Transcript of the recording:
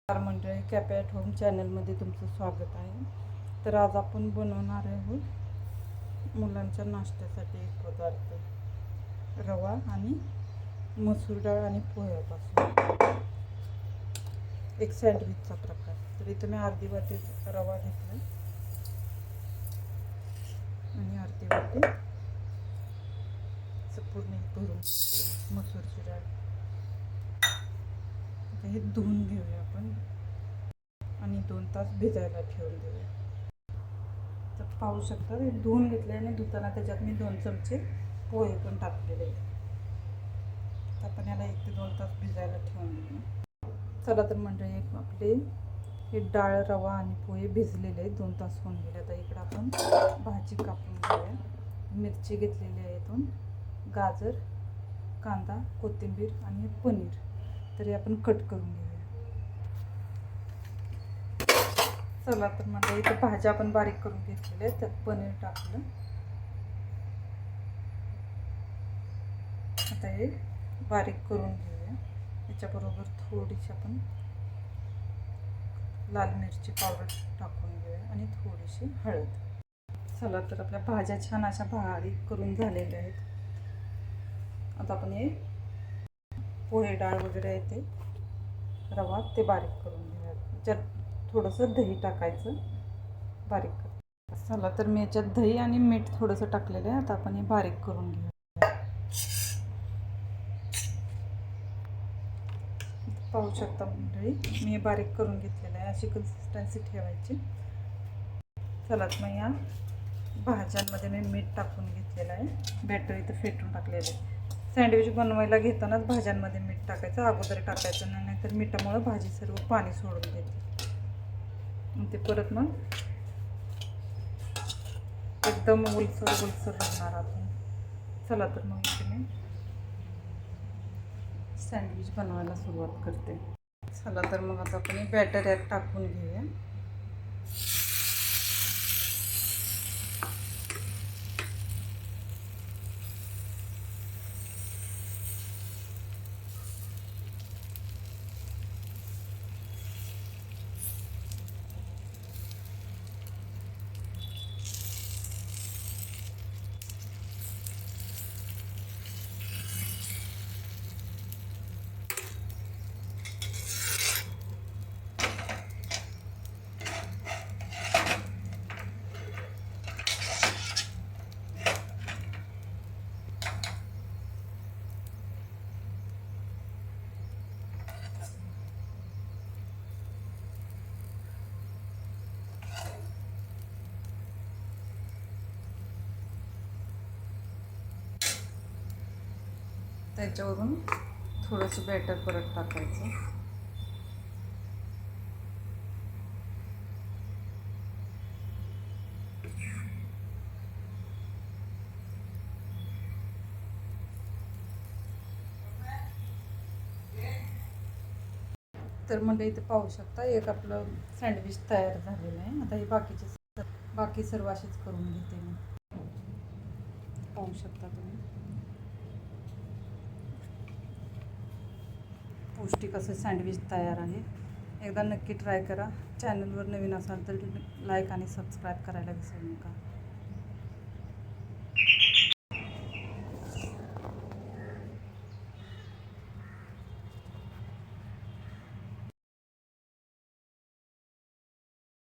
मंडळी, cafe at home चॅनलमध्ये तुमचं स्वागत आहे. तर आज आपण बनवणार आहोत मुलांच्या नाश्त्यासाठी एक पदार्थ, रवा आणि मसूर डाळ आणि पोह्यापासून एक सँडविचचा प्रकार. तर इथं मी अर्धी वाटी रवा घेतला आणि अर्धी वाटी पूर्ण भरून मसूरची डाळ. आता हे धुवून घेऊया आपण आणि 2 तास भिजायला ठेवून देऊया. तर पाहू शकता हे धुवून घेतले आणि धुताना त्याच्यात मी 2 चमचे पोहे पण टाकलेले आहेत. आपण याला 1 ते 2 तास भिजायला ठेवून देऊ. चला तर मंडळी, आपले हे डाळ, रवा आणि पोहे भिजलेले आहेत, 2 तास होऊन गेले. आता इकडं आपण भाजी कापून घेऊया. मिरची घेतलेली आहे, 2 गाजर, कांदा, कोथिंबीर आणि पनीर. तरी आपण कट करून घेऊया. चला तर म्हणजे इथे भाज्या आपण बारीक करून घेतलेल्या आहेत, त्यात पनीर टाकलं. आता हे बारीक करून घेऊया. याच्याबरोबर थोडीशी आपण लाल मिरची पावडर टाकून घेऊया आणि थोडीशी हळद. चला तर आपल्या भाज्या छान अशा बारीक करून झालेल्या आहेत. आता आपण हे पोहे डाळ वगैरे आहे ते रवा ते बारीक करून घेऊया. त्याच्यात थोडंसं दही टाकायचं बारीक कर. चला तर मी याच्यात दही आणि मीठ थोडंसं टाकलेलं आहे. आता आपण हे बारीक करून घेऊया. पाहू शकता मंडळी, मी हे बारीक करून घेतलेलं आहे. अशी कन्सिस्टन्सी ठेवायची. चला मग या भाज्यांमध्ये मी मीठ टाकून घेतलेलं आहे. बॅटर इथं फेटून टाकलेलं आहे. सँडविच बनवायला घेतानाच भाज्यांमध्ये मीठ टाकायचं, अगोदर टाकायचं नाही, नाहीतर मिठामुळे भाजी सर्व पाणी सोडून देते. मग ते परत मग एकदम ओलसर राहणार आपण. चला तर मग इथे मी सँडविच बनवायला सुरुवात करते. चला तर मग आता आपण बॅटर यात टाकून घेऊया. त्याच्यावरून थोडंसं बॅटर परत टाकायचं. तर मग इथे पाहू शकता एक आपलं सँडविच तयार झालेलं आहे. आता हे बाकी सर्व अशीच करून घेते मी. पाहू शकता तुम्ही पौष्टिक असं सँडविच तयार आहे. एकदा नक्की ट्राय करा. चॅनलवर नवीन असाल तर लाईक आणि सबस्क्राईब करायला विसरू नका.